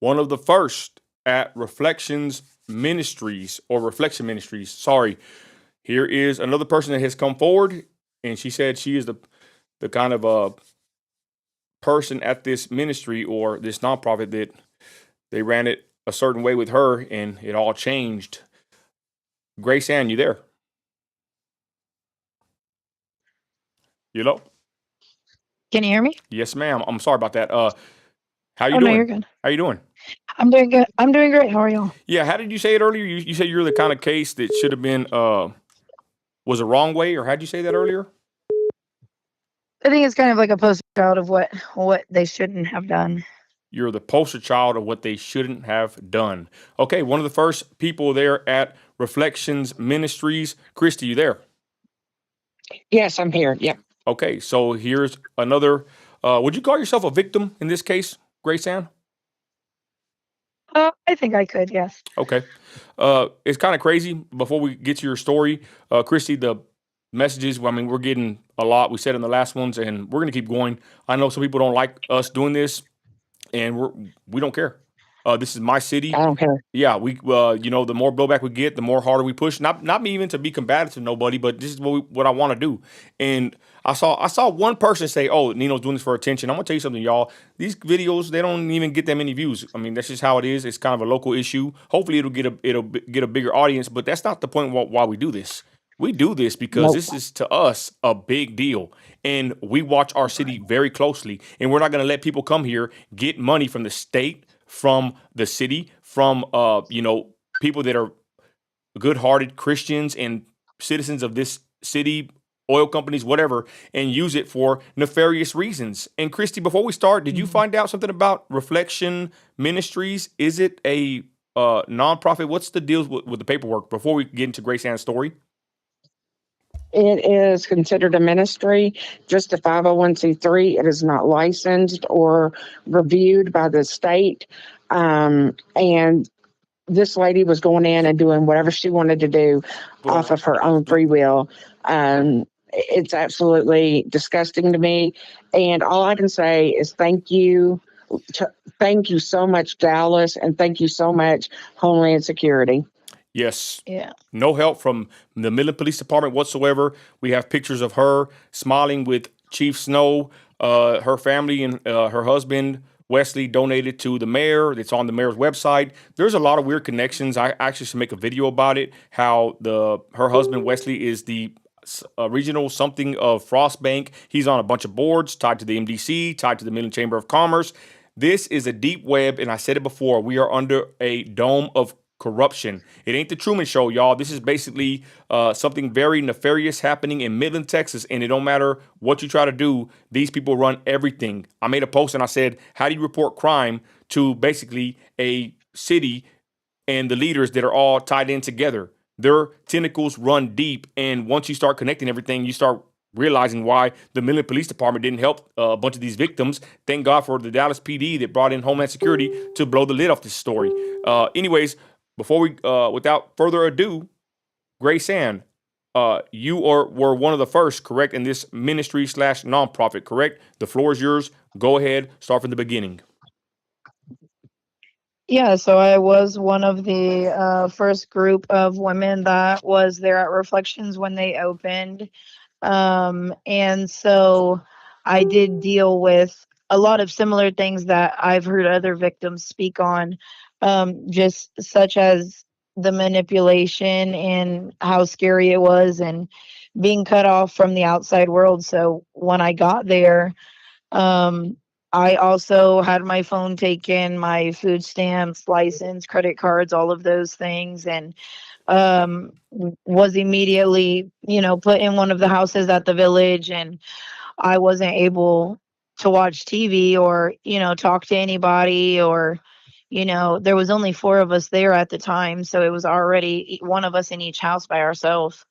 one of the first at Reflections Ministries or Reflection Ministries. Sorry. Here is another person that has come forward, and she said she is the kind of person at this ministry or this nonprofit that they ran it a certain way with her, and it all changed. Grace Ann, you there? You know? Can you hear me? Yes, ma'am. I'm sorry about that. How you Oh, no, doing? you're good. How you doing? I'm doing good. I'm doing great. How are y'all? Yeah. How did you say it earlier? You said you're the kind of case that should have been was a wrong way, or how'd you say that earlier? I think it's kind of like a poster child of what they shouldn't have done. You're the poster child of what they shouldn't have done. Okay, one of the first people there at Reflections Ministries. Christy, you there? Yes, I'm here. Yep. Okay, so here's another. Would you call yourself a victim in this case, Grace Ann? I think I could. Yes. Okay. It's kind of crazy. Before we get to your story, Christy, the messages, I mean, we're getting a lot. We said in the last ones, and we're going to keep going. I know some people don't like us doing this, and we don't care. This is my city. I don't care. Yeah, we the more blowback we get, the more harder we push. Not me even to be combative to nobody, but this is what I want to do. And I saw one person say, "Oh, Nino's doing this for attention." I'm gonna tell you something, y'all. These videos, they don't even get that many views. I mean, that's just how it is. It's kind of a local issue. Hopefully, it'll get a bigger audience, but that's not the point why we do this. We do this because Nope. this is to us a big deal, and we watch our city very closely. And we're not gonna let people come here get money from the state, from the city, from people that are good-hearted Christians and citizens of this city, oil companies, whatever, and use it for nefarious reasons. And Christy, before we start, did you Mhm. find out something about Reflection Ministries? Is it a nonprofit? What's the deal with the paperwork before we get into Grace Ann's story? It is considered a ministry, just a 501c3. It is not licensed or reviewed by the state. And this lady was going in and doing whatever she wanted to do off of her own free will. It's absolutely disgusting to me. And all I can say is thank you. Thank you so much, Dallas, and thank you so much, Homeland Security. Yes. Yeah. No help from the Midland Police Department whatsoever. We have pictures of her smiling with Chief Snow. Her family and her husband Wesley donated to the mayor. It's on the mayor's website. There's a lot of weird connections. I actually should make a video about it. How her husband Wesley is the regional something of Frost Bank. He's on a bunch of boards tied to the MDC, tied to the Midland Chamber of Commerce. This is a deep web, and I said it before. We are under a dome of corruption. It ain't the Truman Show, y'all. This is basically something very nefarious happening in Midland, Texas, and it don't matter what you try to do. These people run everything. I made a post and I said, "How do you report crime to basically a city and the leaders that are all tied in together?" Their tentacles run deep, and once you start connecting everything, you start realizing why the Midland Police Department didn't help a bunch of these victims. Thank God for the Dallas PD that brought in Homeland Security to blow the lid off this story. Anyways, before without further ado, Grace Ann, you were one of the first, correct, in this ministry slash nonprofit, correct? The floor is yours. Go ahead, start from the beginning. Yeah. So I was one of the first group of women that was there at Reflections when they opened. And so I did deal with a lot of similar things that I've heard other victims speak on, just such as the manipulation and how scary it was and being cut off from the outside world. So when I got there, um, I also had my phone taken, my food stamps, license, credit cards, all of those things, and was immediately, put in one of the houses at the village, and I wasn't able to watch TV or, talk to anybody or, there was only four of us there at the time, so it was already one of us in each house by ourselves.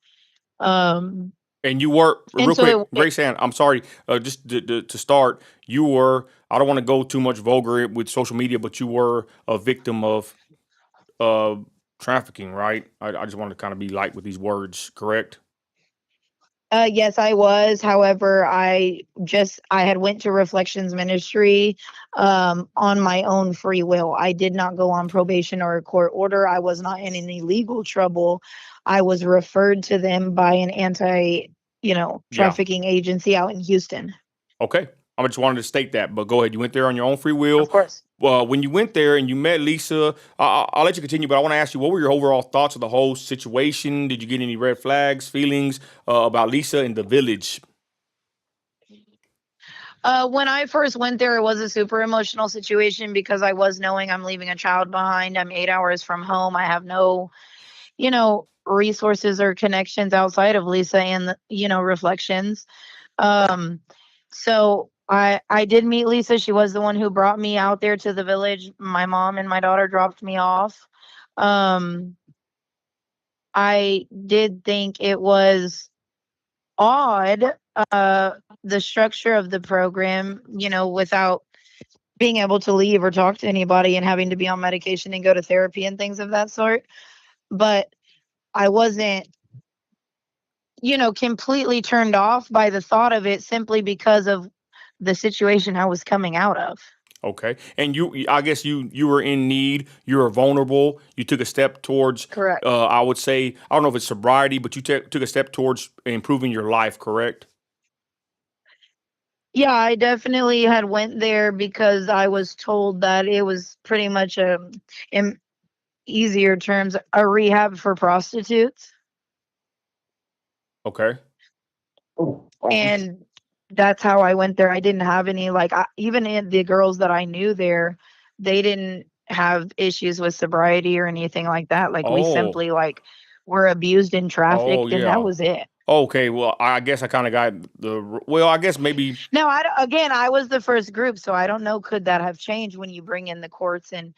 Um, And you were and real so quick, Grace Ann. I'm sorry, just to start. You were. I don't want to go too much vulgar with social media, but you were a victim of uh, trafficking, right? I just want to kind of be light with these words, correct? Yes, I was. However, I had went to Reflections Ministry on my own free will. I did not go on probation or a court order. I was not in any legal trouble. I was referred to them by an Yeah. trafficking agency out in Houston. Okay. I just wanted to state that, but go ahead. You went there on your own free Of will. course. When you went there and you met Lisa, I'll let you continue, but I want to ask you, what were your overall thoughts of the whole situation? Did you get any red flags, feelings about Lisa and the village? When I first went there, it was a super emotional situation because I was knowing I'm leaving a child behind. I'm 8 hours from home. I have no, resources or connections outside of Lisa and Reflections. Um, so I did meet Lisa. She was the one who brought me out there to the village. My mom and my daughter dropped me off. Um, I did think it was odd, uh, the structure of the program, without being able to leave or talk to anybody and having to be on medication and go to therapy and things of that sort. But I wasn't, completely turned off by the thought of it simply because of the situation I was coming out of. Okay. And I guess you were in need. You were vulnerable. You took a step towards, Correct. I would say, I don't know if it's sobriety, but you took a step towards improving your life, correct? Yeah, I definitely had went there because I was told that it was pretty much in easier terms, a rehab for prostitutes. Okay. Wow. And that's how I went there. I didn't have any, like, even in the girls that I knew there, they didn't have issues with sobriety or anything like that. Like, we Oh, simply, like, were abused and oh, trafficked, and that yeah. was it. Okay. Well, I guess I kind of got well, I guess maybe, Now, again, I was the first group, so I don't know, could that have changed when you bring in the courts and,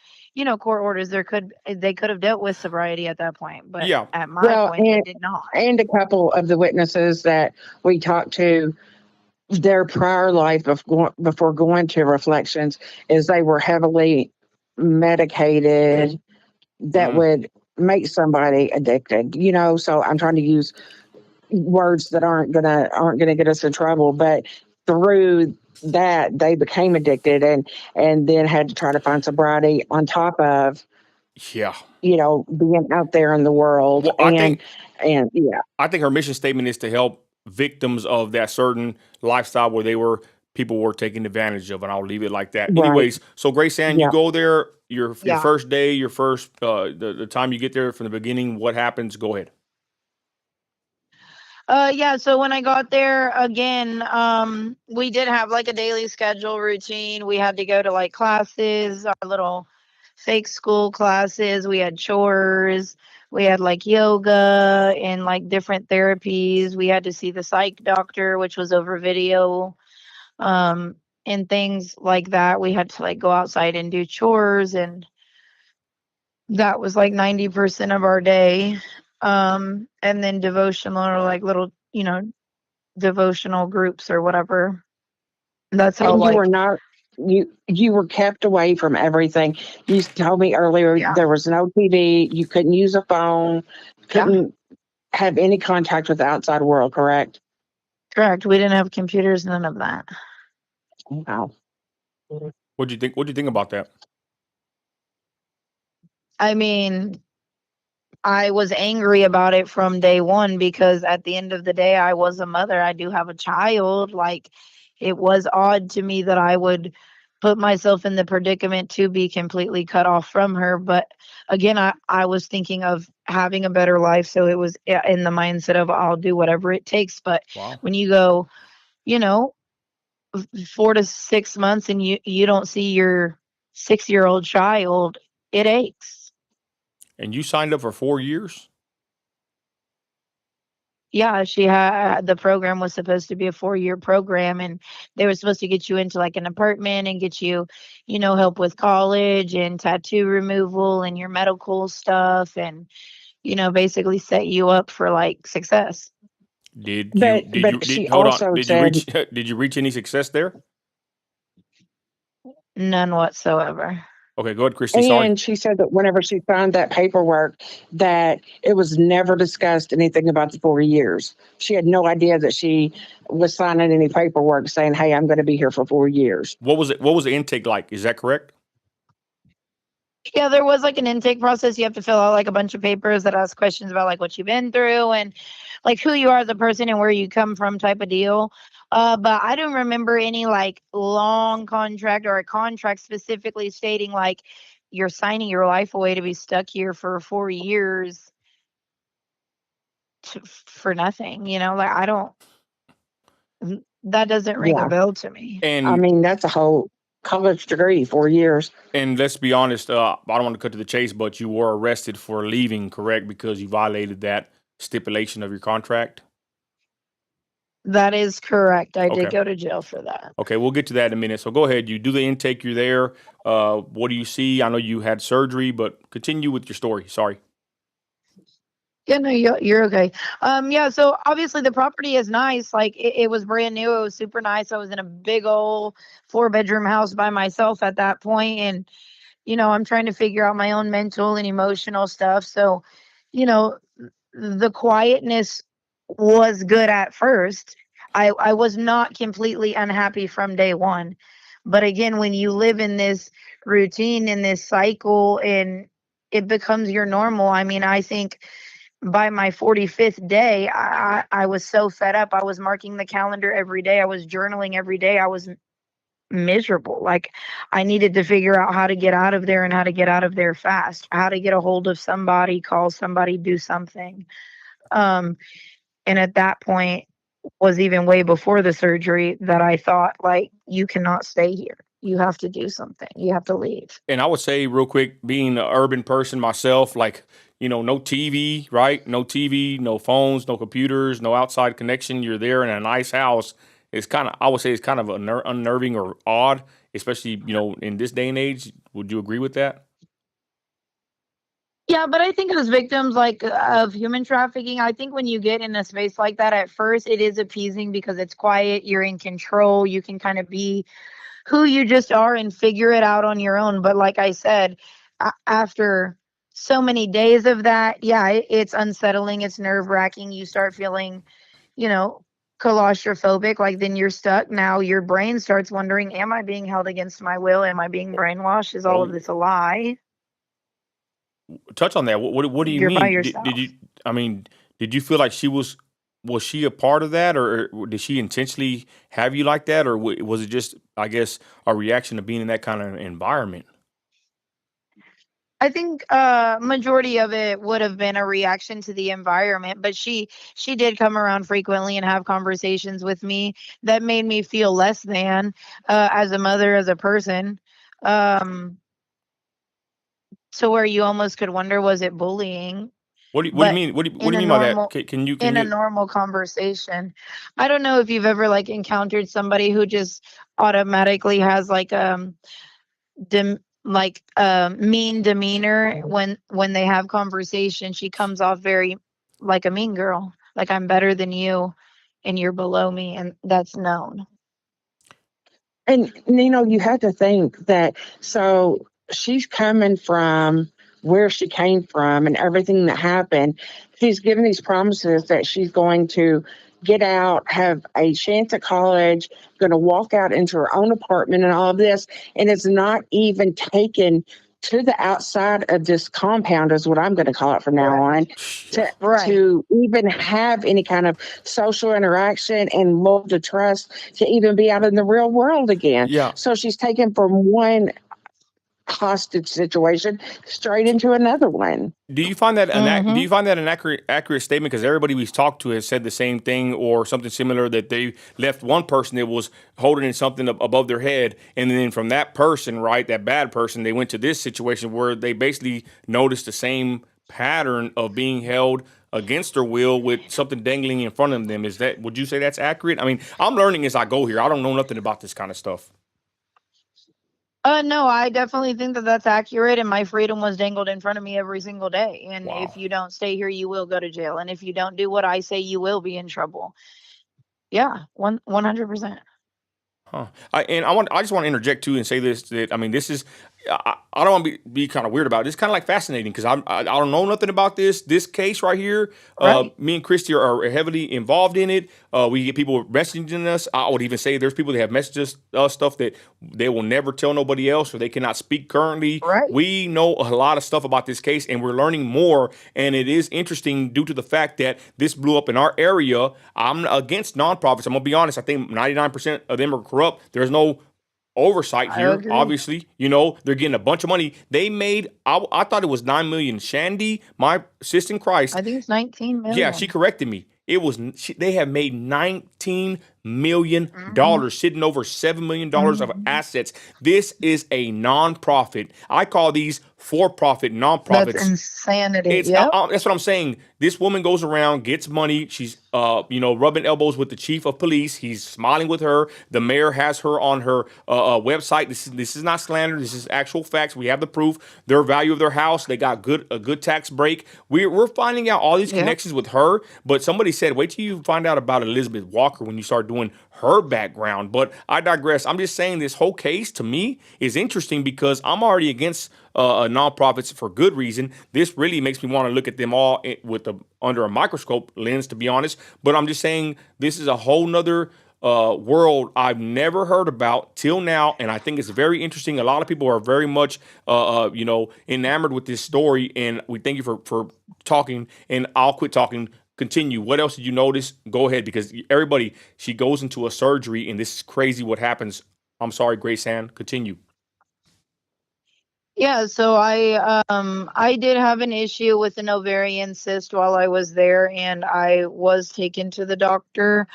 court orders? They could have dealt with sobriety at that point, but yeah. at my Well, point, they did not. and a couple of the witnesses that we talked to, their prior life before going to Reflections is they were heavily medicated that Mm, would make somebody addicted. So I'm trying to use words that aren't gonna get us in trouble, but through that they became addicted and then had to try to find sobriety on top of yeah. being out there in the world Well, and yeah. I think her mission statement is to help victims of that certain lifestyle where people were taken advantage of, and I'll leave it like that. Right. Anyways, so Grace Ann, you Yeah. go there, your Yeah. first day, your first the time you get there from the beginning, what happens? Go ahead. Yeah, so when I got there again, we did have like a daily schedule routine. We had to go to like classes, our little fake school classes. We had chores. We had like yoga and like different therapies. We had to see the psych doctor, which was over video, um, and things like that. We had to like go outside and do chores, and that was like 90% of our day. And then devotional or like little, devotional groups or whatever. That's how, And you were like, not you were kept away from everything. You told me earlier yeah, there was no TV, you couldn't use a phone, yeah, couldn't have any contact with the outside world, correct? correct. We didn't have computers, none of that. Wow. What'd you think? What'd you think about that? I mean, I was angry about it from day one because at the end of the day, I was a mother. I do have a child. Like, it was odd to me that I would put myself in the predicament to be completely cut off from her. But again, I was thinking of having a better life. So it was in the mindset of I'll do whatever it takes. But Wow. when you go, you know, 4 to 6 months and you don't see your 6-year-old child, it aches. And you signed up for 4 years? Yeah, the program was supposed to be a 4-year program, and they were supposed to get you into like an apartment and get you, help with college and tattoo removal and your medical stuff and, basically set you up for like success. But she hold on? also Did you said, reach did you reach any success there? None whatsoever. Okay, go ahead, Christy. Sorry. And she said that whenever she signed that paperwork, that it was never discussed anything about the 4 years. She had no idea that she was signing any paperwork saying, "Hey, I'm going to be here for 4 years." What was it? What was the intake like? Is that correct? Yeah, there was like an intake process. You have to fill out like a bunch of papers that ask questions about like what you've been through and like who you are as a person and where you come from type of deal. But I don't remember any like long contract or a contract specifically stating like you're signing your life away to be stuck here for 4 years for nothing. Like I don't. That doesn't ring a Yeah. bell to me. I And mean, that's a whole college degree, 4 years. and let's be honest. I don't want to cut to the chase, but you were arrested for leaving, correct? Because you violated that stipulation of your contract. That is correct. I did Okay. go to jail for that. Okay, we'll get to that in a minute. So go ahead. You do the intake. You're there. What do you see? I know you had surgery, but continue with your story. Sorry. Yeah, no, you're okay. Yeah, so obviously the property is nice. Like it was brand new. It was super nice. I was in a big old 4-bedroom house by myself at that point, and I'm trying to figure out my own mental and emotional stuff. So, you know, the quietness was good at first. I was not completely unhappy from day one. But again, when you live in this routine, in this cycle, and it becomes your normal, I mean, I think by my 45th day, I was so fed up. I was marking the calendar every day. I was journaling every day. I was miserable. Like I needed to figure out how to get out of there and how to get out of there fast, how to get a hold of somebody, call somebody, do something. Um, and at that point was even way before the surgery that I thought like, you cannot stay here. You have to do something. You have to leave. And I would say real quick, being an urban person myself, like, no TV, right? No TV, no phones, no computers, no outside connection. You're there in a nice house. It's I would say it's kind of unnerving or odd, especially, in this day and age. Would you agree with that? Yeah, but I think as victims like of human trafficking, I think when you get in a space like that at first, it is appeasing because it's quiet, you're in control, you can kind of be who you just are and figure it out on your own. But like I said, after so many days of that, yeah, it's unsettling, it's nerve-wracking. You start feeling, you know, claustrophobic, like then you're stuck. Now your brain starts wondering, am I being held against my will? Am I being brainwashed? Is all of Oh, this a lie? touch on that. What do you You're by mean? Did yourself. you? I mean, did you feel like was she a part of that, or did she intentionally have you like that, or was it just, I guess, a reaction to being in that kind of environment? I think majority of it would have been a reaction to the environment, but she did come around frequently and have conversations with me that made me feel less than as a mother, as a person. Um, to where you almost could wonder, was it bullying? What do you But mean? What in do you a mean by that? normal Can in a you? normal conversation. I don't know if you've ever like encountered somebody who just automatically has like mean demeanor when they have conversation. She comes off very like a mean girl, like I'm better than you and you're below me, and that's known. And you have to think that, so she's coming from where she came from and everything that happened. She's given these promises that she's going to get out, have a chance at college, going to walk out into her own apartment and all of this. And it's not even taken to the outside of this compound, is what I'm going to call it from now on, Yeah. Right. to even have any kind of social interaction and love to trust to even be out in the real world again. Yeah. So she's taken from one hostage situation straight into another one. Do you find that do Mm-hmm. you find that an accurate statement? Because everybody we've talked to has said the same thing or something similar, that they left one person that was holding in something above their head, and then from that person, right, that bad person, they went to this situation where they basically noticed the same pattern of being held against their will with something dangling in front of them. Would you say that's accurate? I mean, I'm learning as I go here. I don't know nothing about this kind of stuff. No, I definitely think that that's accurate, and my freedom was dangled in front of me every single day. And if Wow. you don't stay here, you will go to jail, and if you don't do what I say, you will be in trouble. Yeah, 100%. Huh. I just want to interject too and say this, that I mean, this is I don't want to be kind of weird about it. It's kind of like fascinating because I don't know nothing about this case right here. Right. Me and Christy are heavily involved in it. We get people messaging us. I would even say there's people that have messaged us stuff that they will never tell nobody else or they cannot speak currently. Right. We know a lot of stuff about this case and we're learning more. And it is interesting due to the fact that this blew up in our area. I'm against nonprofits. I'm gonna be honest. I think 99% of them are corrupt. There's no oversight I here. agree. Obviously, they're getting a bunch of money. They made. I thought it was 9 million. Shandy, my sister in Christ, I think it's 19 yeah, she million. corrected me. It was they have made $19 million, Mm-hmm. sitting over $7 million of Mm-hmm. assets. This is a nonprofit. I call these for-profit That's nonprofits. insanity. It's Yep. that's what I'm saying. This woman goes around, gets money. She's rubbing elbows with the chief of police. He's smiling with her. The mayor has her on her website. This is not slander. This is actual facts. We have the proof. Their value of their house. They got a good tax break. We're finding out all these Yep. connections with her. But somebody said, wait till you find out about Elizabeth Walker when you start doing her background. But I digress. I'm just saying this whole case to me is interesting because I'm already against nonprofits for good reason. This really makes me want to look at them all with under a microscope lens, to be honest. But I'm just saying this is a whole nother world I've never heard about till now, and I think it's very interesting. A lot of people are very much, enamored with this story, and we thank you for talking. And I'll quit talking. Continue. What else did you notice? Go ahead, because everybody, she goes into a surgery, and this is crazy. What happens? I'm sorry, Grace Ann. Continue. Yeah, so I did have an issue with an ovarian cyst while I was there and I was taken to the doctor.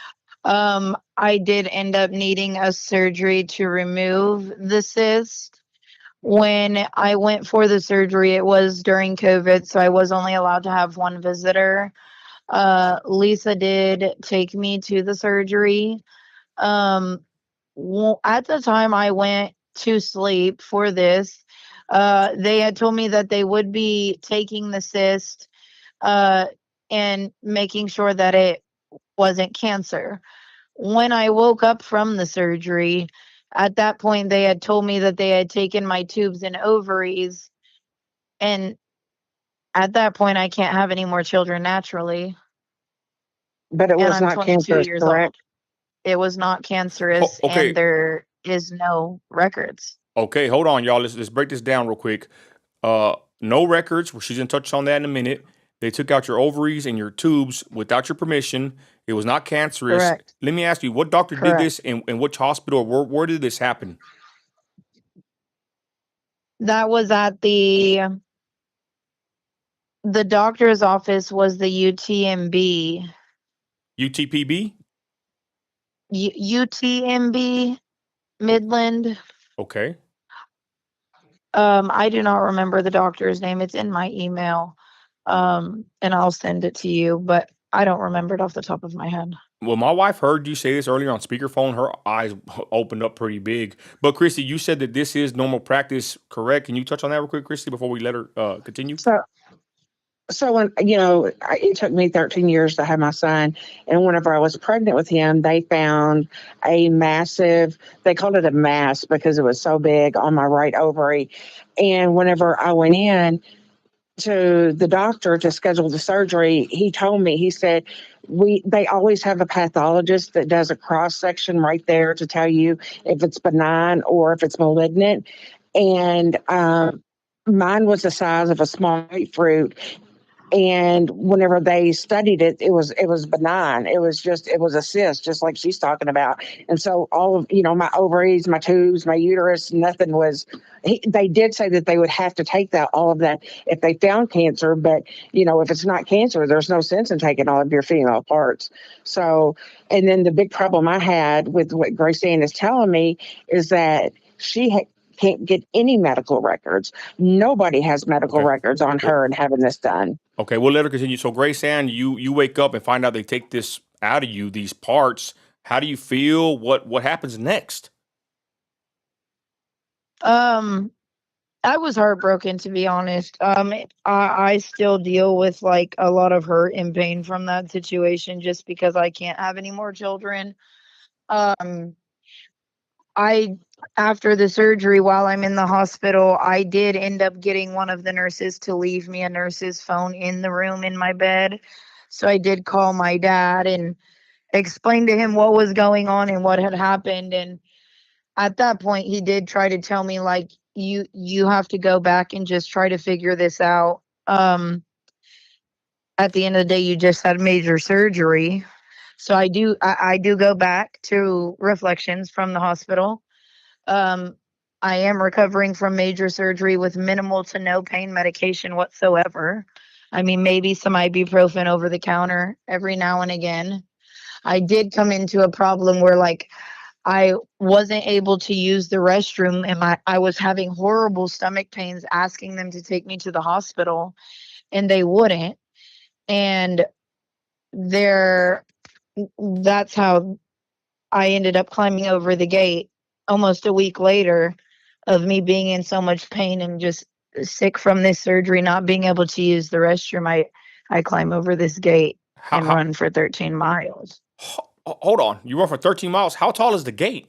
I did end up needing a surgery to remove the cyst. When I went for the surgery, it was during COVID, so I was only allowed to have one visitor. Lisa did take me to the surgery. Um, at the time I went to sleep for this, they had told me that they would be taking the cyst uh, and making sure that it wasn't cancer. When I woke up from the surgery, at that point, they had told me that they had taken my tubes and ovaries. And at that point, I can't have any more children naturally. But it And was I'm not 22 cancerous, years old. correct? It was not cancerous, and Okay, there is no records. okay, hold on, y'all. Let's break this down real quick. No records. Well, she's gonna touch on that in a minute. They took out your ovaries and your tubes without your permission. It was not cancerous. Correct. Let me ask you, what doctor did Correct. this, and which hospital? Where did this happen? That was at the doctor's office was the UTMB. UTPB. UTMB Midland. Okay. I do not remember the doctor's name. It's in my email. And I'll send it to you, but I don't remember it off the top of my head. Well, my wife heard you say this earlier on speakerphone. Her eyes opened up pretty big. But Christy, you said that this is normal practice, correct? Can you touch on that real quick, Christy, before we let her continue? So, so when it took me 13 years to have my son, and whenever I was pregnant with him, they found a massive. They called it a mass because it was so big on my right ovary. And whenever I went in to the doctor to schedule the surgery, he told me, he said, they always have a pathologist that does a cross section right there to tell you if it's benign or if it's malignant. And mine was the size of a small grapefruit, and whenever they studied it, it was benign. It was a cyst, just like she's talking about. And so all of my ovaries, my tubes, my uterus, nothing was. They did say that they would have to take that all of that if they found cancer, but if it's not cancer, there's no sense in taking all of your female parts. So, and then the big problem I had with what Grace Ann is telling me is that can't get any medical records. Nobody has medical Okay. records on Well, her and having this done. okay, we'll let her continue. So, Grace Ann, you wake up and find out they take this out of you, these parts. How do you feel? What happens next? Um, I was heartbroken, to be honest. I still deal with like a lot of hurt and pain from that situation just because I can't have any more children. Um, I after the surgery, while I'm in the hospital, I did end up getting one of the nurses to leave me a nurse's phone in the room in my bed. So I did call my dad and explain to him what was going on and what had happened. And at that point, he did try to tell me, like, you have to go back and just try to figure this out. At the end of the day, you just had major surgery. So I do go back to reflections from the hospital. Um, I am recovering from major surgery with minimal to no pain medication whatsoever. I mean, maybe some ibuprofen over the counter every now and again. I did come into a problem where, like, I wasn't able to use the restroom, and I was having horrible stomach pains, asking them to take me to the hospital, and they wouldn't. And there, that's how I ended up climbing over the gate almost a week later of me being in so much pain and just sick from this surgery, not being able to use the restroom. I climb over this gate How, and how, run for 13 miles. hold on. You run for 13 miles. How tall is the gate?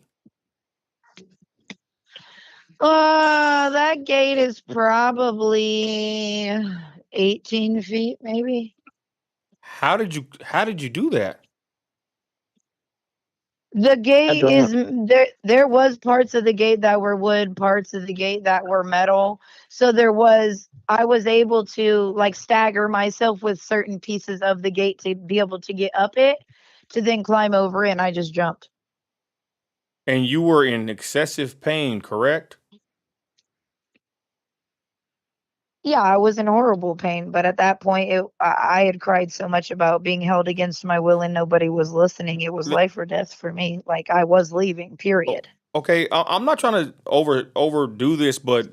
That gate is probably 18 feet, maybe. How did you do that? The gate Adrenaline. is there was parts of the gate that were wood, parts of the gate that were metal. So I was able to, like, stagger myself with certain pieces of the gate to be able to get up it to then climb over it, and I just jumped. And you were in excessive pain, correct? Yeah, I was in horrible pain, but at that point I had cried so much about being held against my will and nobody was listening. It was Le- life or death for me. Like, I was leaving, o- period. Okay, I'm not trying to overdo this, but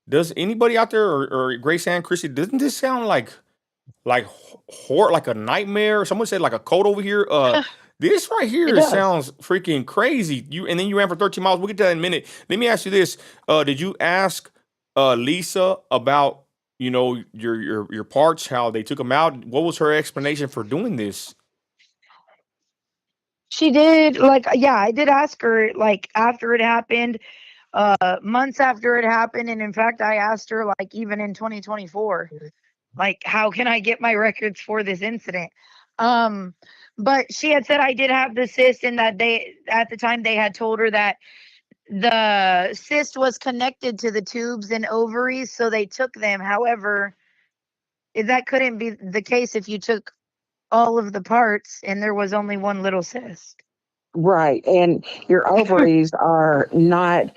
does anybody out there or Grace Ann Christie, doesn't this sound like horror, like a nightmare? Someone said like a code over here. This right It here does. sounds freaking crazy. And then you ran for 13 miles. We'll get to that in a minute. Let me ask you this: did you ask Lisa about your parts, how they took them out? What was her explanation for doing this? She did, like, yeah, I did ask her, like, after it happened, months after it happened, and in fact I asked her, like, even in 2024, like, how can I get my records for this incident? Um, but she had said I did have the cyst, and that they at the time they had told her that the cyst was connected to the tubes and ovaries, so they took them. However, that couldn't be the case if you took all of the parts and there was only one little cyst. Right. And your ovaries are not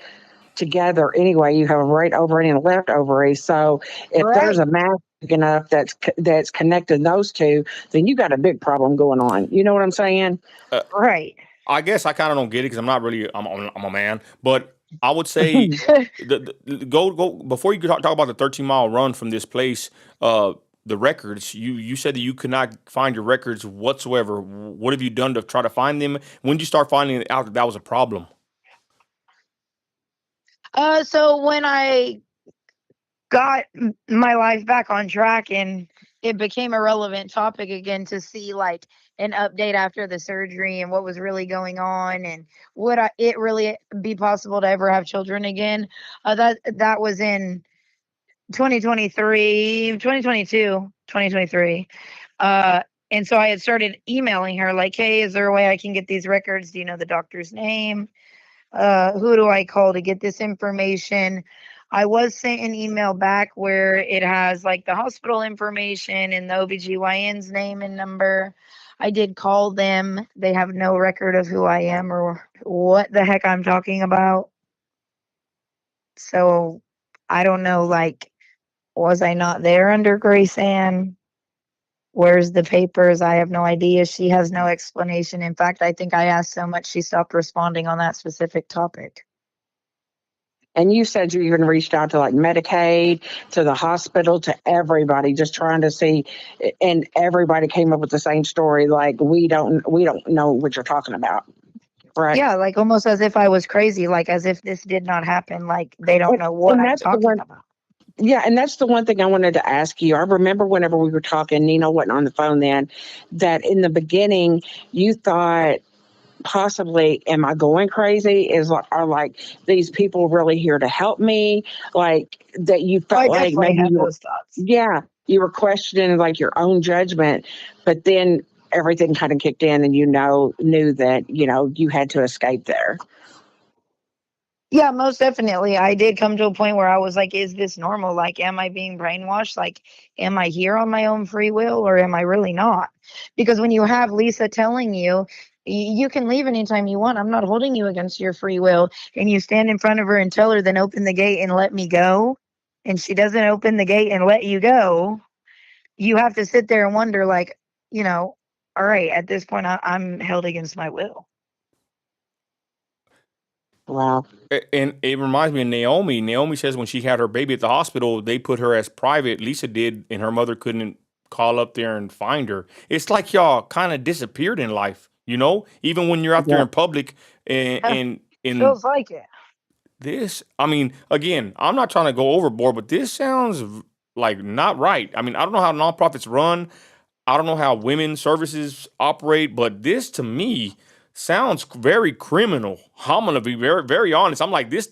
together anyway. You have a right ovary and a left ovary. So if there's Right. a mass big enough that's connecting those two, then you got a big problem going on. You know what I'm saying? Uh, Right. I guess I kind of don't get it because I'm not really I'm a man, but I would say go before you could talk about the 13-mile run from this place. The records, you said that you could not find your records whatsoever. What have you done to try to find them? When did you start finding out that that was a problem? So when I got my life back on track and it became a relevant topic again to see, like, an update after the surgery and what was really going on and would it really be possible to ever have children again. That was in 2023, 2022, 2023. Uh, and so I had started emailing her, like, hey, is there a way I can get these records? Do you know the doctor's name? Who do I call to get this information? I was sent an email back where it has, like, the hospital information and the OBGYN's name and number. I did call them. They have no record of who I am or what the heck I'm talking about. So I don't know, like, was I not there under Grace Ann? Where's the papers? I have no idea. She has no explanation. In fact, I think I asked so much she stopped responding on that specific topic. And you said you even reached out to like Medicaid, to the hospital, to everybody, just trying to see, and everybody came up with the same story. Like we don't know what you're talking about, right? Yeah, like, almost as if I was crazy, like as if this did not happen, like they don't And, know what and I'm that's the talking one. about. Yeah, and that's the one thing I wanted to ask you. I remember whenever we were talking, Nino wasn't on the phone then, that in the beginning you thought possibly, am I going crazy? Are like these people really here to help me? Like that you I felt like definitely maybe had you were, those thoughts. yeah, you were questioning like your own judgment, but then everything kind of kicked in and knew that, you had to escape there. Yeah, most definitely. I did come to a point where I was like, is this normal? Like, am I being brainwashed? Like, am I here on my own free will or am I really not? Because when you have Lisa telling you, you can leave anytime you want, I'm not holding you against your free will, and you stand in front of her and tell her, then open the gate and let me go, and she doesn't open the gate and let you go, you have to sit there and wonder, like, all right, at this point, I'm held against my will. Wow. And it reminds me of Naomi. Naomi says when she had her baby at the hospital, they put her as private. Lisa did, and her mother couldn't call up there and find her. It's like y'all kind of disappeared in life, even when you're out there Yep. in public and Yeah, in feels like it. this. I mean, again, I'm not trying to go overboard, but this sounds like not right. I mean, I don't know how nonprofits run. I don't know how women's services operate, but this to me sounds very criminal. I'm gonna be very, very honest. I'm like this.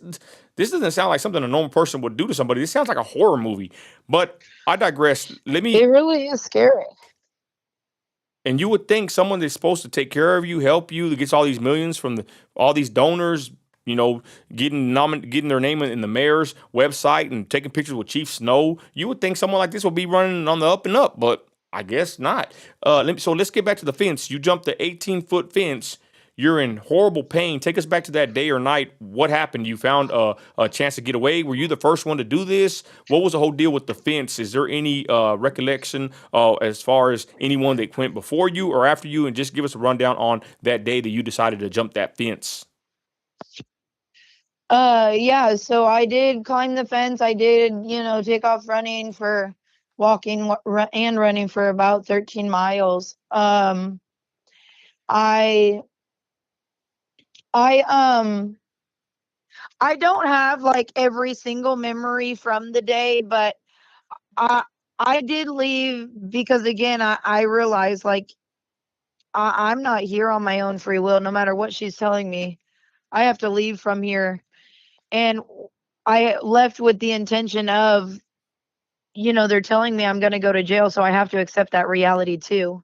This doesn't sound like something a normal person would do to somebody. This sounds like a horror movie. But I digress. It really is scary. And you would think someone that's supposed to take care of you, help you, that gets all these millions from all these donors, getting their name in the mayor's website and taking pictures with Chief Snow. You would think someone like this would be running on the up and up, but I guess not. So let's get back to the fence. You jumped the 18-foot fence. You're in horrible pain. Take us back to that day or night. What happened? You found a chance to get away. Were you the first one to do this? What was the whole deal with the fence? Is there any recollection as far as anyone that went before you or after you? And just give us a rundown on that day that you decided to jump that fence. Yeah, so I did climb the fence. I did, take off running for walking and running for about 13 miles. I I I don't have like every single memory from the day, but I I did leave because again, I realized like I'm not here on my own free will, no matter what she's telling me. I have to leave from here. And I left with the intention of, they're telling me I'm going to go to jail, so I have to accept that reality too.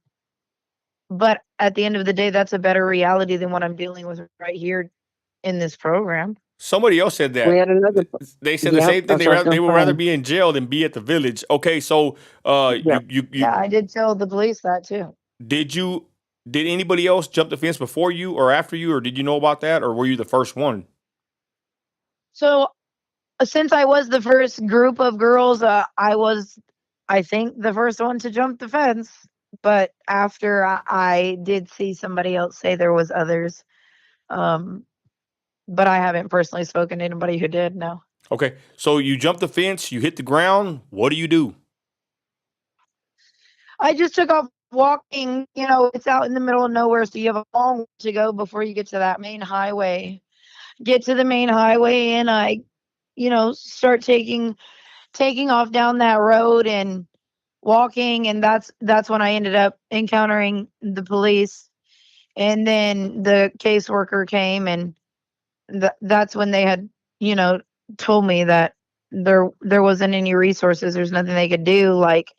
But at the end of the day, that's a better reality than what I'm dealing with right here in this program. Somebody else said We that. had another. They said the Yep, same thing. that's what I was They going would rather to be in jail than be at the village. Okay, so say. Yeah, I did tell the police that too. did you did anybody else jump the fence before you or after you, or did you know about that, or were you the first one? So since I was the first group of girls, I was, I think, the first one to jump the fence. But after I did see somebody else say there was others. Um, but I haven't personally spoken to anybody who did. No. Okay, so you jump the fence, you hit the ground. What do you do? I just took off walking. It's out in the middle of nowhere, so you have a long way to go before you get to that main highway. Get to the main highway, and I, start taking off down that road and walking, and that's when I ended up encountering the police, and then the caseworker came, and that's when they had, you know, told me that there wasn't any resources. There's nothing they could do. Like,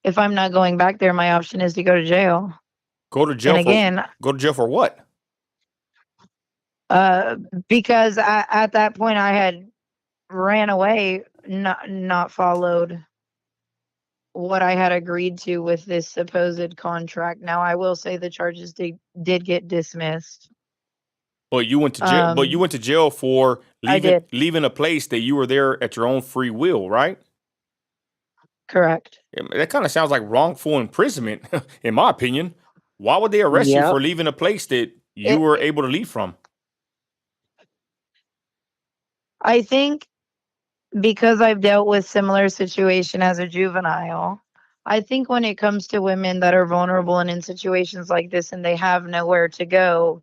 if I'm not going back there, my option is to go to jail. Go to And jail for again, go to jail for what? uh, because at that point I had ran away, not followed what I had agreed to with this supposed contract. Now, I will say the charges did get dismissed. But you went to jail. But you Um, went to jail for I leaving did, leaving a place that you were there at your own free will, right? correct. That kind of sounds like wrongful imprisonment, in my opinion. Why would they arrest you Yep. for leaving a place that you It, were able to leave from? I think because I've dealt with similar situation as a juvenile, I think when it comes to women that are vulnerable and in situations like this and they have nowhere to go,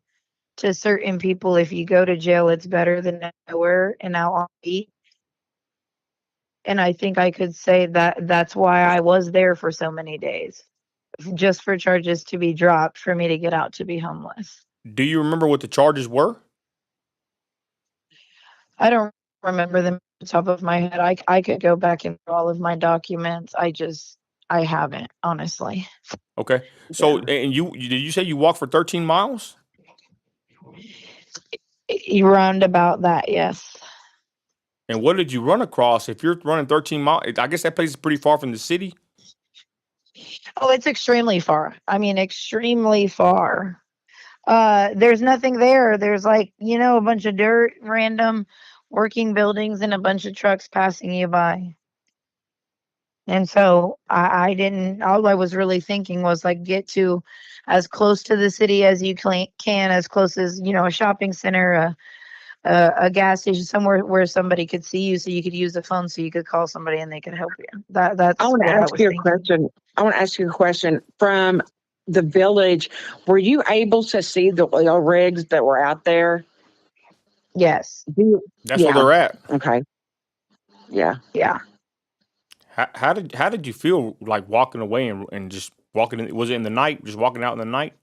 to certain people, if you go to jail, it's better than nowhere and out on beat. And I think I could say that that's why I was there for so many days, just for charges to be dropped for me to get out to be homeless. Do you remember what the charges were? I don't remember them off the top of my head. I could go back into all of my documents. I haven't, honestly. Okay. So, and did you say you walked for 13 miles? You round about that, yes. And what did you run across? If you're running 13 miles, I guess that place is pretty far from the city. Oh, it's extremely far. I mean, extremely far. There's nothing there. There's like, a bunch of dirt, random working buildings, and a bunch of trucks passing you by. And so I didn't, all I was really thinking was like get to as close to the city as you can, as close as, a shopping center, a gas station, somewhere where somebody could see you so you could use the phone so you could call somebody and they could help you. That's I want to what I ask was you a thinking. question. I want to ask you a question. From the village, were you able to see the oil rigs that were out there? Yes. That's where they're at. Okay. Yeah. Yeah. How did you feel like walking away and just walking in? Was it in the night? Just walking out in the night?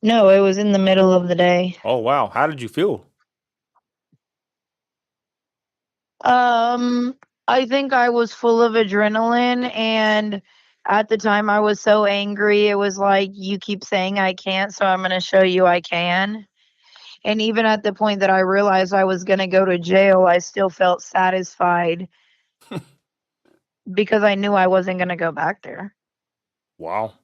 No, it was in the middle of the day. Oh wow! How did you feel? I think I was full of adrenaline, and at the time I was so angry. It was like, you keep saying I can't, so I'm going to show you I can. And even at the point that I realized I was going to go to jail, I still felt satisfied because I knew I wasn't going to go back there. Wow.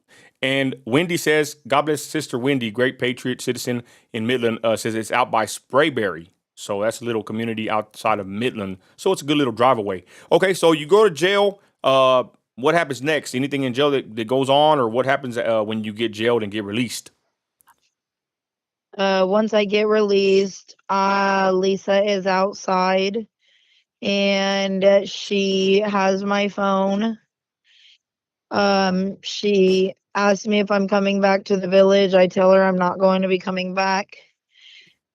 And Wendy says, God bless Sister Wendy, great patriot citizen in Midland, says it's out by Sprayberry. So that's a little community outside of Midland. So it's a good little drive away. Okay, so you go to jail. What happens next? Anything in jail that goes on, or what happens when you get jailed and get released? Once I get released, Lisa is outside and she has my phone. She asked me if I'm coming back to the village. I tell her I'm not going to be coming back.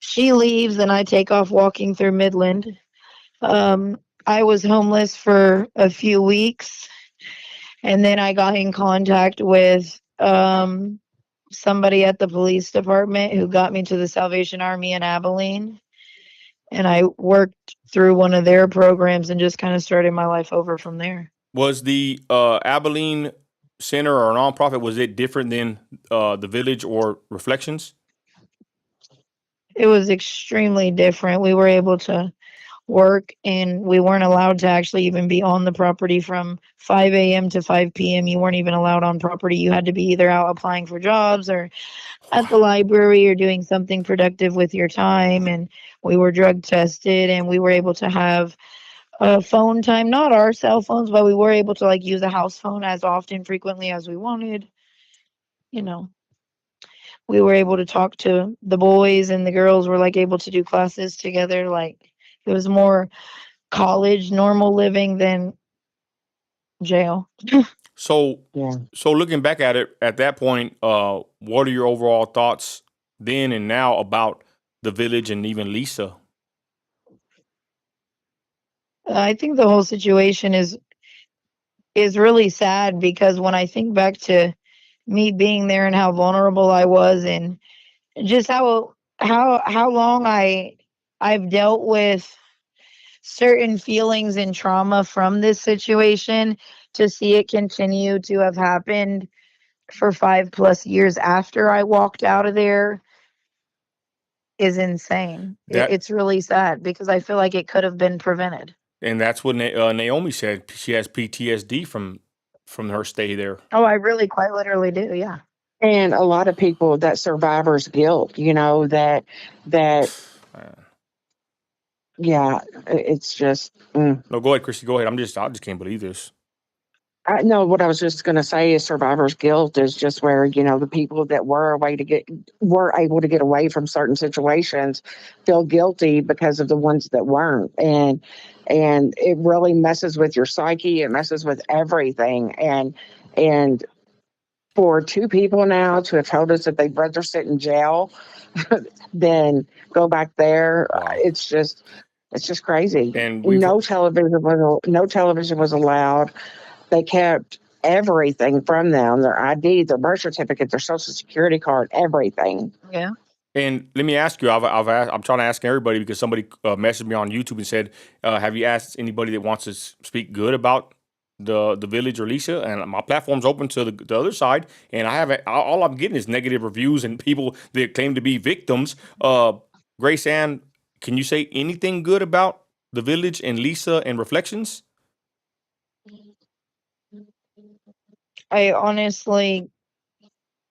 She leaves and I take off walking through Midland. I was homeless for a few weeks and then I got in contact with somebody at the police department who got me to the Salvation Army in Abilene. And I worked through one of their programs and just kind of started my life over from there. Was the Abilene Center or nonprofit, was it different than the Village or Reflections? It was extremely different. We were able to work and we weren't allowed to actually even be on the property from 5 a.m. to 5 p.m. You weren't even allowed on property. You had to be either out applying for jobs or at the library or doing something productive with your time. And we were drug tested and we were able to have phone time, not our cell phones, but we were able to like use a house phone as often, frequently as we wanted. We were able to talk to the boys and the girls were like able to do classes together. Like it was more college, normal living than jail. So, Yeah. so looking back at it at that point, what are your overall thoughts then and now about the Village and even Lisa? I think the whole situation is really sad because when I think back to me being there and how vulnerable I was and just how long I've dealt with certain feelings and trauma from this situation, to see it continue to have happened for 5+ years after I walked out of there is insane. It's really sad because I feel like it could have been prevented. And that's what Naomi said. She has PTSD from her stay there. Oh, I really quite literally do. Yeah. And a lot of people, that survivor's guilt, that yeah, it's just. No, go ahead, Christy. Go ahead. I just can't believe this. I know what I was just going to say is survivor's guilt is just where, the people that were able to get away from certain situations feel guilty because of the ones that weren't. And it really messes with your psyche. It messes with everything. And for two people now to have told us that they'd rather sit in jail than go back there, Wow. it's just crazy. And no television was allowed. They kept everything from them, their ID, their birth certificate, their social security card, everything. Yeah. And let me ask you, I'm trying to ask everybody because somebody messaged me on YouTube and said, have you asked anybody that wants to speak good about the village or Lisa? And my platform's open to the other side, and I haven't. All I'm getting is negative reviews and people that claim to be victims. Grace Ann, can you say anything good about the village and Lisa and Reflections? I honestly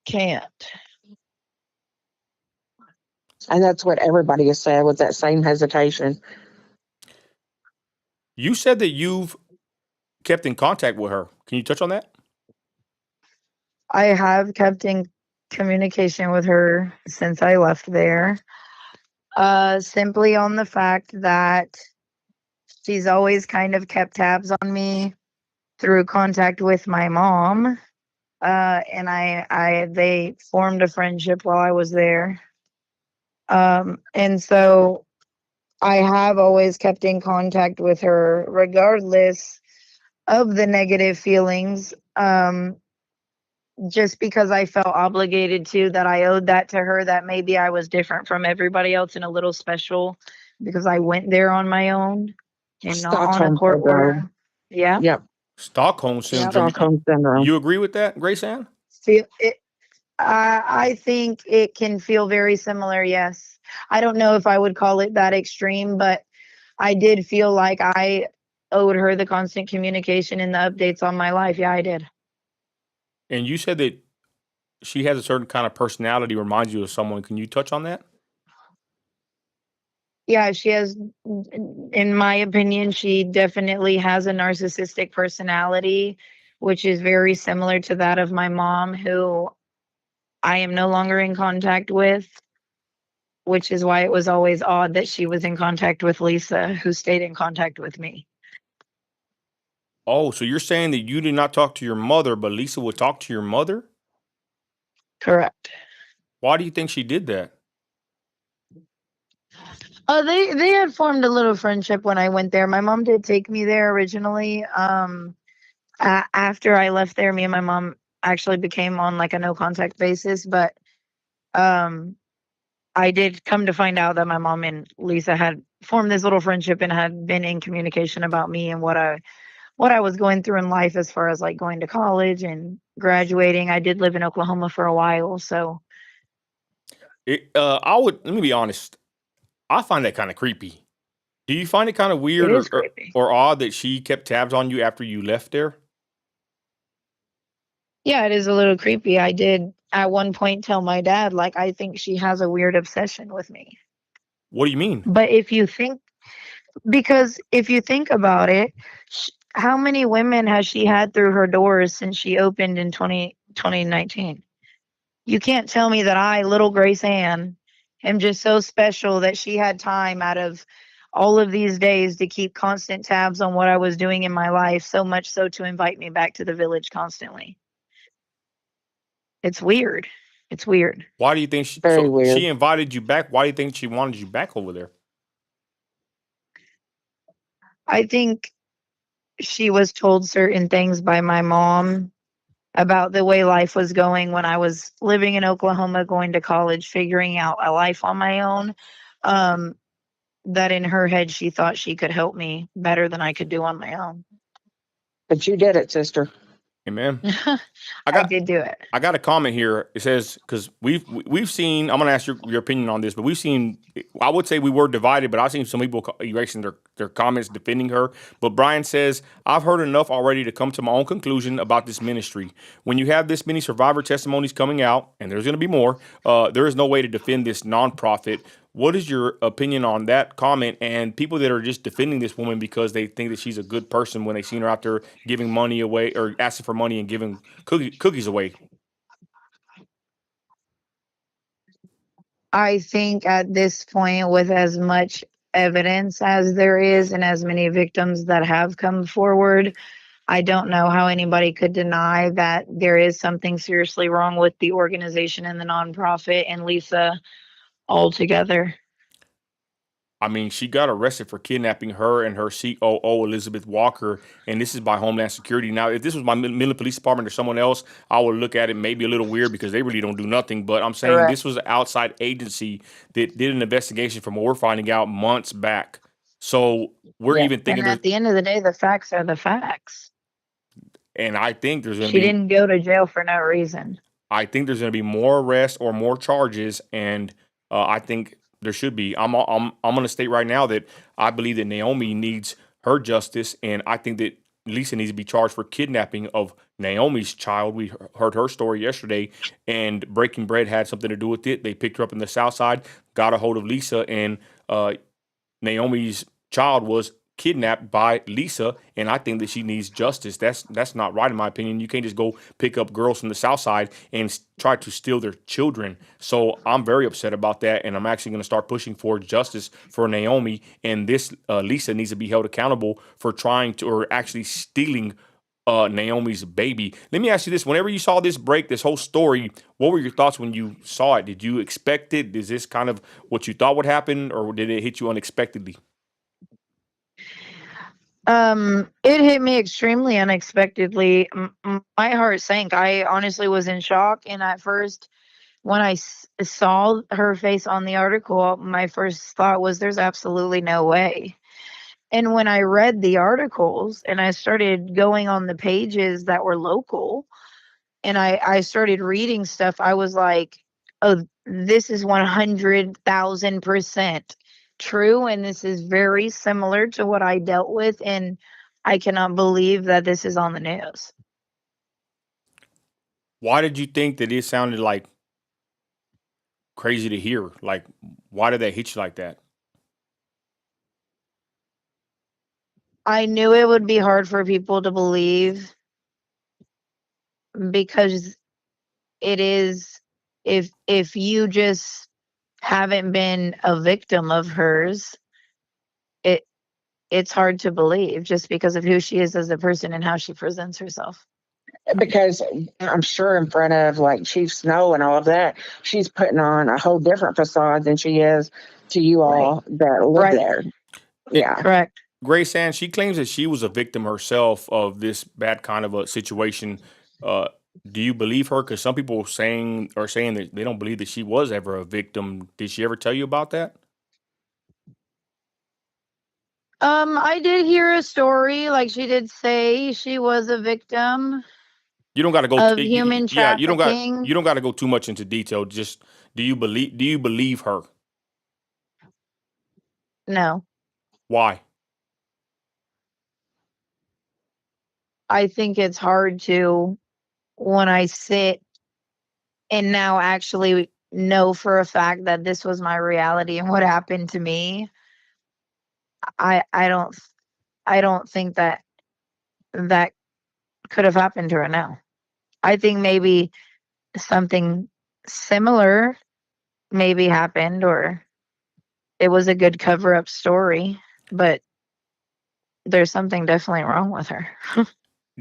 can't. And that's what everybody has said with that same hesitation. You said that you've kept in contact with her. Can you touch on that? I have kept in communication with her since I left there. Simply on the fact that she's always kind of kept tabs on me through contact with my mom. And they formed a friendship while I was there. And so I have always kept in contact with her regardless of the negative feelings. Just because I felt obligated to, that I owed that to her, that maybe I was different from everybody else and a little special because I went there on my own and not on a Stockholm court syndrome. order. Yeah. Yep. Stockholm syndrome. Stockholm syndrome. You agree with that, Grace Ann? Feel it. I think it can feel very similar. Yes. I don't know if I would call it that extreme, but I did feel like I owed her the constant communication and the updates on my life. Yeah, I did. And you said that she has a certain kind of personality, reminds you of someone. Can you touch on that? Yeah, she has, in my opinion, she definitely has a narcissistic personality, which is very similar to that of my mom, who I am no longer in contact with, which is why it was always odd that she was in contact with Lisa, who stayed in contact with me. Oh, so you're saying that you did not talk to your mother, but Lisa would talk to your mother? Correct. Why do you think she did that? Oh, they had formed a little friendship when I went there. My mom did take me there originally. After I left there, me and my mom actually became on like a no contact basis, but I did come to find out that my mom and Lisa had formed this little friendship and had been in communication about me and what I was going through in life as far as like going to college and graduating. I did live in Oklahoma for a while, so Let me be honest. I find that kind of creepy. Do you find it kind of weird it is creepy. or odd that she kept tabs on you after you left there? Yeah, it is a little creepy. I did at one point tell my dad, like, I think she has a weird obsession with me. What do you mean? But because if you think about it, how many women has she had through her doors since she opened in 2019? You can't tell me that I, little Grace Ann, am just so special that she had time out of all of these days to keep constant tabs on what I was doing in my life, so much so to invite me back to the village constantly. It's weird. It's weird. Why do you think Weird. she invited you back? Why do you think she wanted you back over there? I think she was told certain things by my mom about the way life was going when I was living in Oklahoma, going to college, figuring out a life on my own. That in her head, she thought she could help me better than I could do on my own. But you did it, sister. Amen. I did do it. I got a comment here. It says, because we've seen, I'm going to ask your opinion on this, but we've seen, I would say we were divided, but I've seen some people erasing their comments defending her. But Brian says, I've heard enough already to come to my own conclusion about this ministry. When you have this many survivor testimonies coming out, and there's going to be more, there is no way to defend this nonprofit. What is your opinion on that comment and people that are just defending this woman because they think that she's a good person when they seen her out there giving money away or asking for money and giving cookies away? I think at this point, with as much evidence as there is and as many victims that have come forward, I don't know how anybody could deny that there is something seriously wrong with the organization and the nonprofit and Lisa altogether. I mean, she got arrested for kidnapping her and her COO, Elizabeth Walker, and this is by Homeland Security. Now, if this was my Midland Police Department or someone else, I would look at it maybe a little weird because they really don't do nothing. But I'm saying Correct. this was an outside agency that did an investigation from what we're finding out months back. So we're Yeah. even thinking And there's, at the end of the day, the facts are the facts. and I think there's going to She be, didn't go to jail for no reason. I think there's going to be more arrests or more charges, and I think there should be. I'm going to state right now that I believe that Naomi needs her justice, and I think that Lisa needs to be charged for kidnapping of Naomi's child. We heard her story yesterday, and Breaking Bread had something to do with it. They picked her up in the South Side, got a hold of Lisa, and Naomi's child was kidnapped by Lisa, and I think that she needs justice. That's not right in my opinion. You can't just go pick up girls from the South Side and try to steal their children. So I'm very upset about that, and I'm actually going to start pushing for justice for Naomi. And this Lisa needs to be held accountable for trying to or actually stealing Naomi's baby. Let me ask you this: whenever you saw this break, this whole story, what were your thoughts when you saw it? Did you expect it? Is this kind of what you thought would happen, or did it hit you unexpectedly? It hit me extremely unexpectedly. My heart sank. I honestly was in shock. And at first, when I saw her face on the article, my first thought was, there's absolutely no way. And when I read the articles and I started going on the pages that were local and I started reading stuff, I was like, oh, this is 100,000% true. And this is very similar to what I dealt with. And I cannot believe that this is on the news. Why did you think that it sounded like crazy to hear? Like, why did that hit you like that? I knew it would be hard for people to believe because it is, if you just haven't been a victim of hers, it it's hard to believe just because of who she is as a person and how she presents herself. Because I'm sure in front of like Chief Snow and all of that, she's putting on a whole different facade than she is to you Right. all that live Right. there. It, Yeah. Correct. Grace Ann, she claims that she was a victim herself of this bad kind of a situation. Uh, do you believe her? Because some people are saying that they don't believe that she was ever a victim. Did she ever tell you about that? I did hear a story, like she did say she was a victim You don't got to go. of human Yeah, trafficking. you don't got to go too much into detail. Just do you believe her? No, Why? I think it's hard to, when I sit and now actually know for a fact that this was my reality and what happened to me. I don't think that that could have happened to her now. I think maybe something similar maybe happened, or it was a good cover up story, but there's something definitely wrong with her.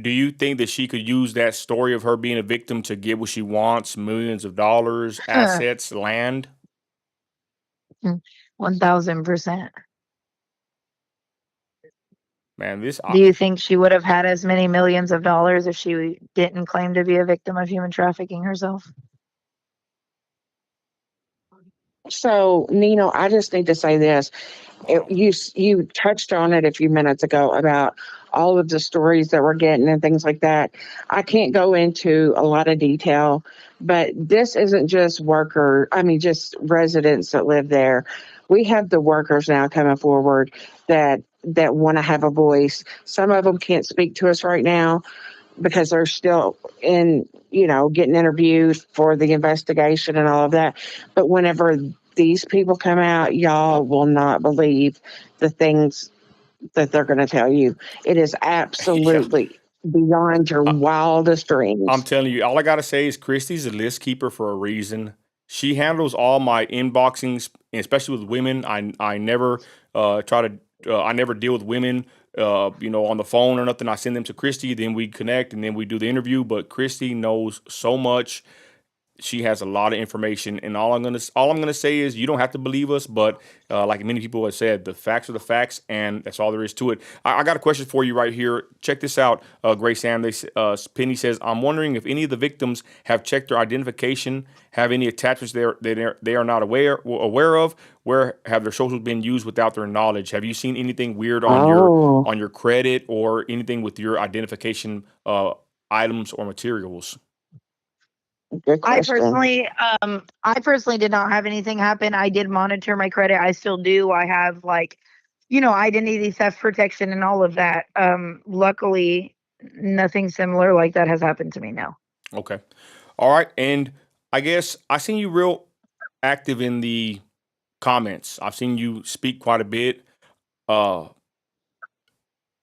Do you think that she could use that story of her being a victim to get what she wants, millions of dollars, assets, land? 1000%. Man, Do you think she would have had as many millions of dollars if she didn't claim to be a victim of human trafficking herself? So, Nino, I just need to say this. You touched on it a few minutes ago about all of the stories that we're getting and things like that. I can't go into a lot of detail, but this isn't just just residents that live there. We have the workers now coming forward that want to have a voice. Some of them can't speak to us right now because they're still getting interviewed for the investigation and all of that. But whenever these people come out, y'all will not believe the things that they're going to tell you. It is yeah. absolutely beyond your I, wildest I'm dreams. telling you, all I gotta say is Christy's a list keeper for a reason. She handles all my inboxings, especially with women. I never I never deal with women, on the phone or nothing. I send them to Christy, then we connect, and then we do the interview. But Christy knows so much. she has a lot of information, and all I'm gonna say is you don't have to believe us, but like many people have said, the facts are the facts, and that's all there is to it. I got a question for you right here. Check this out, Grace Ann. Penny says, I'm wondering if any of the victims have checked their identification, have any attachments they are not aware of. Where have their socials been used without their knowledge? Have you seen anything weird on Oh, your credit or anything with your identification items or materials? good I question. personally, I personally did not have anything happen. I did monitor my credit. I still do. I have like, identity theft protection and all of that. Luckily, nothing similar like that has happened to me. No. Okay. All right. And I guess I seen you real active in the comments. I've seen you speak quite a bit. Uh,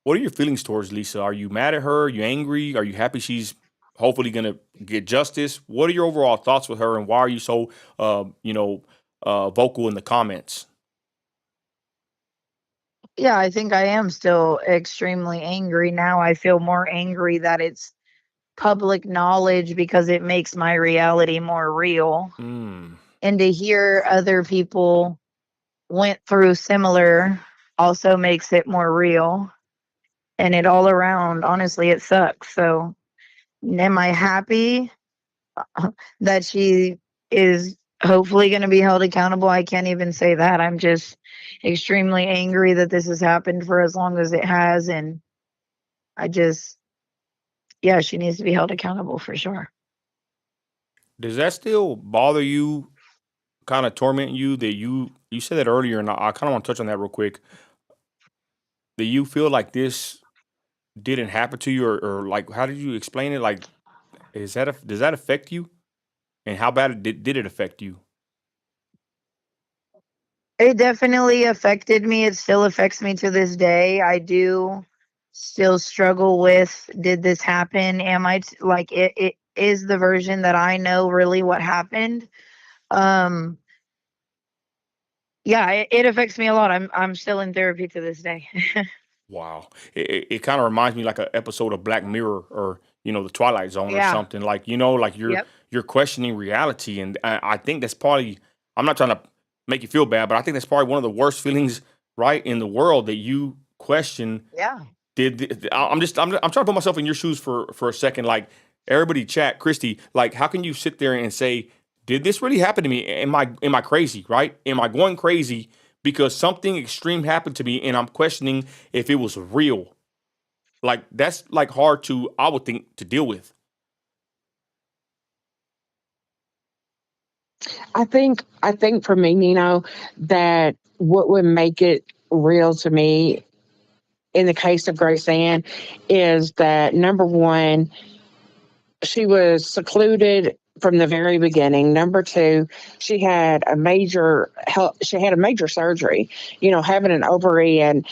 what are your feelings towards Lisa? Are you mad at her? Are you angry? Are you happy she's hopefully gonna get justice? What are your overall thoughts with her, and why are you so vocal in the comments? Yeah, I think I am still extremely angry now. I feel more angry that it's public knowledge because it makes my reality more real. Mm. And to hear other people went through similar also makes it more real. And it all around, honestly, it sucks. So, am I happy that she is hopefully going to be held accountable? I can't even say that. I'm just extremely angry that this has happened for as long as it has. And I just, yeah, she needs to be held accountable for sure. Does that still bother you? Kind of torment you that you said that earlier, and I kind of want to touch on that real quick. Do you feel like this didn't happen to you, or like how did you explain it? Like, does that affect you, and how bad did it affect you? It definitely affected me. It still affects me to this day. I do still struggle with, did this happen? Am I like it is the version that I know really what happened? Um yeah, it affects me a lot. I'm still in therapy to this day. Wow, it kind of reminds me like an episode of Black Mirror, or the Twilight Zone or Yeah. something. Like like you're Yep. you're questioning reality, and I think that's probably. I'm not trying to make you feel bad, but I think that's probably one of the worst feelings right in the world that you question. Yeah. I'm trying to put myself in your shoes for a second. Like everybody, chat, Christy. Like, how can you sit there and say, "Did this really happen to me? Am I crazy? Right? Am I going crazy because something extreme happened to me, and I'm questioning if it was real?" Like that's like hard to, I would think, to deal with. I think for me, Nino, that what would make it real to me in the case of Grace Ann is that number one, she was secluded from the very beginning. Number two, she had a major health, she had a major surgery, having an ovary and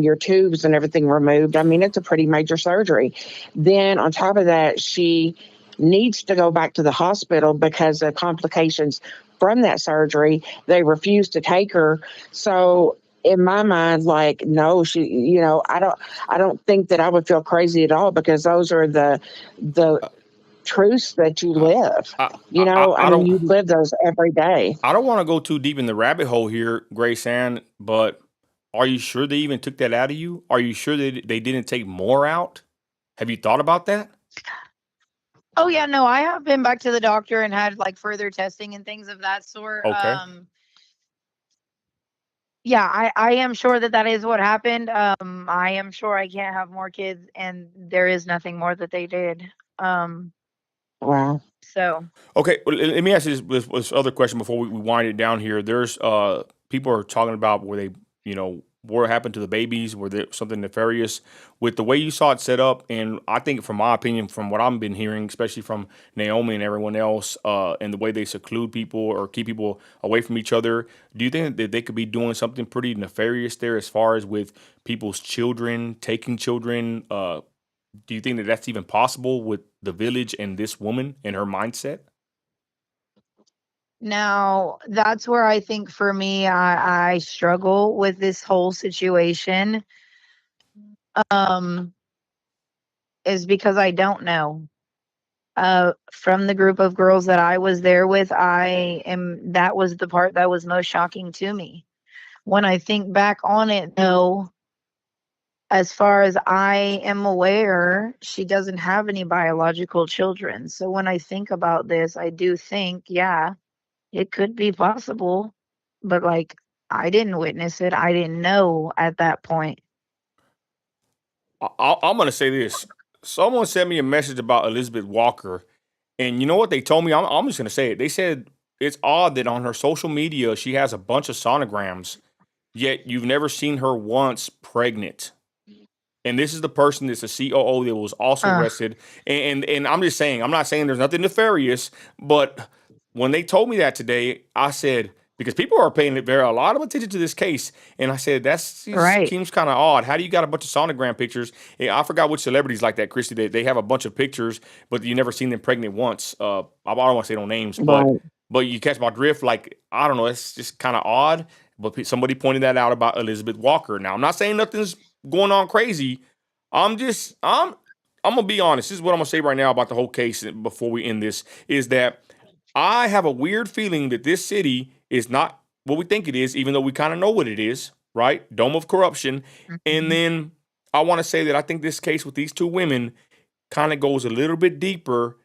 your tubes and everything removed. I mean, it's a pretty major surgery. Then on top of that, she needs to go back to the hospital because of complications from that surgery. They refused to take her. So in my mind, like, no, she, I don't think that I would feel crazy at all, because those are the truths that you I live. I I, I I mean, don't you live those every day. I don't want to go too deep in the rabbit hole here, Grace Ann, but are you sure they even took that out of you? Are you sure they didn't take more out? Have you thought about that? Oh yeah, no, I have been back to the doctor and had like further testing and things of that sort. Okay. Yeah, I am sure that that is what happened. I am sure I can't have more kids, and there is nothing more that they did. Um, Wow. so Okay, well, let me ask you this other question before we wind it down here. There's people are talking about where they, what happened to the babies, were there something nefarious with the way you saw it set up? And I think, from my opinion, from what I've been hearing, especially from Naomi and everyone else, and the way they seclude people or keep people away from each other, do you think that they could be doing something pretty nefarious there as far as with people's children, taking children? Do you think that that's even possible with the village and this woman and her mindset? now that's where I think for me, I struggle with this whole situation. Um, is because I don't know. From the group of girls that I was there with, that was the part that was most shocking to me. When I think back on it, though, as far as I am aware, she doesn't have any biological children. So when I think about this, I do think, yeah, it could be possible, but like I didn't witness it. I didn't know at that point. I'm going to say this. Someone sent me a message about Elizabeth Walker, and you know what they told me? I'm just going to say it. They said it's odd that on her social media she has a bunch of sonograms, yet you've never seen her once pregnant. And this is the person that's a COO that was also Uh, arrested. And I'm just saying, I'm not saying there's nothing nefarious, but when they told me that today, I said, because people are paying a lot of attention to this case, and I said that right. seems kind of odd. How do you got a bunch of sonogram pictures? I forgot which celebrities like that, Christy. They have a bunch of pictures, but you never seen them pregnant once. I don't want to say no names, Right. but you catch my drift. Like I don't know, it's just kind of odd. But somebody pointed that out about Elizabeth Walker. Now I'm not saying nothing's going on crazy. I'm gonna be honest. This is what I'm gonna say right now about the whole case before we end this is that I have a weird feeling that this city is not what we think it is, even though we kind of know what it is, right? Dome of corruption. And Mhm. then I want to say that I think this case with these two women kind of goes a little bit deeper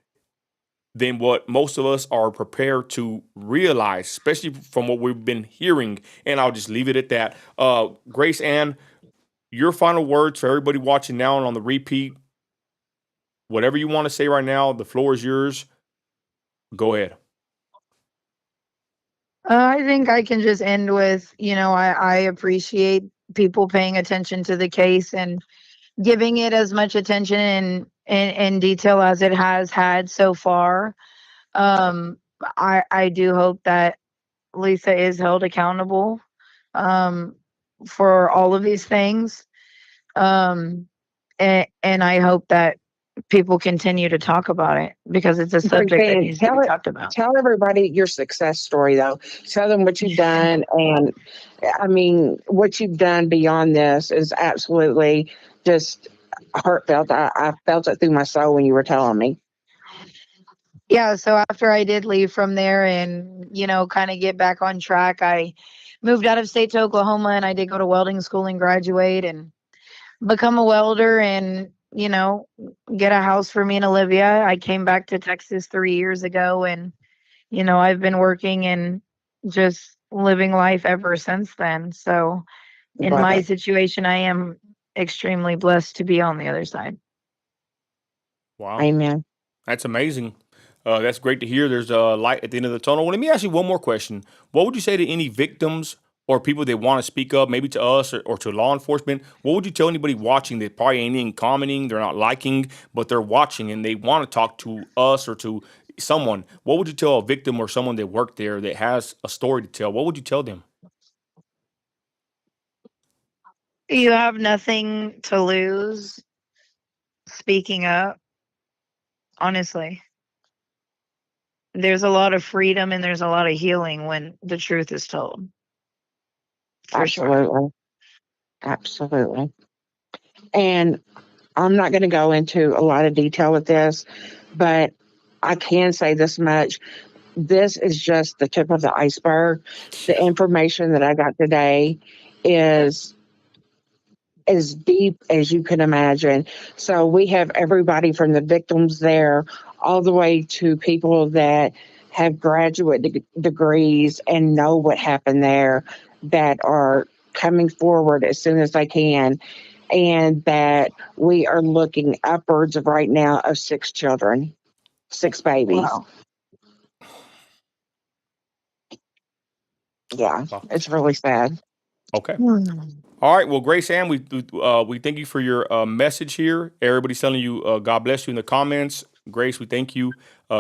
than what most of us are prepared to realize, especially from what we've been hearing. And I'll just leave it at that. Grace Ann, your final words for everybody watching now and on the repeat. Whatever you want to say right now, the floor is yours. Go ahead. I think I can just end with, I appreciate people paying attention to the case and giving it as much attention and detail as it has had so far. Um, I do hope that Lisa is held accountable um, for all of these things. Um, and I hope that people continue to talk about it because it's a subject that Roseanne, needs to be talked about. tell everybody your success story though. Tell them what you've done, and I mean what you've done beyond this is absolutely just heartfelt. I felt it through my soul when you were telling me. Yeah, so after I did leave from there and, kind of get back on track, I moved out of state to Oklahoma and I did go to welding school and graduate and become a welder and, get a house for me and Olivia. I came back to Texas 3 years ago and, I've been working and just living life ever since then. So in Love my it. situation, I am extremely blessed to be on the other side. Wow. Amen. That's amazing. That's great to hear. There's a light at the end of the tunnel. Well, let me ask you one more question. What would you say to any victims or people that want to speak up, maybe to us or to law enforcement? What would you tell anybody watching that probably ain't even commenting, they're not liking, but they're watching and they want to talk to us or to someone? What would you tell a victim or someone that worked there that has a story to tell? What would you tell them? You have nothing to lose speaking up, honestly. There's a lot of freedom and there's a lot of healing when the truth is told. For sure. Absolutely. Absolutely. And I'm not going to go into a lot of detail with this, but I can say this much. This is just the tip of the iceberg. The information that I got today is as deep as you can imagine. So we have everybody from the victims there all the way to people that have graduate degrees and know what happened there that are coming forward as soon as they can. And that we are looking upwards of right now of 6 children, 6 babies. Wow. Yeah, Wow. it's really sad. Okay. Hmm. All right. Well, Grace Ann, we thank you for your message here. Everybody's telling you God bless you in the comments. Grace, we thank you.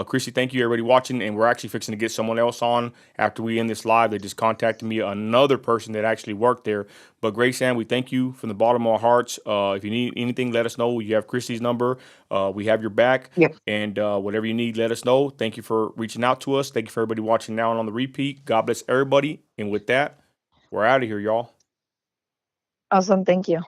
Chrissy, thank you, everybody watching. And we're actually fixing to get someone else on after we end this live. They just contacted me, another person that actually worked there. But Grace Ann, we thank you from the bottom of our hearts. If you need anything, let us know. You have Chrissy's number. We have your back. Yep. And whatever you need, let us know. Thank you for reaching out to us. Thank you for everybody watching now and on the repeat. God bless everybody. And with that, we're out of here, y'all. Awesome. Thank you.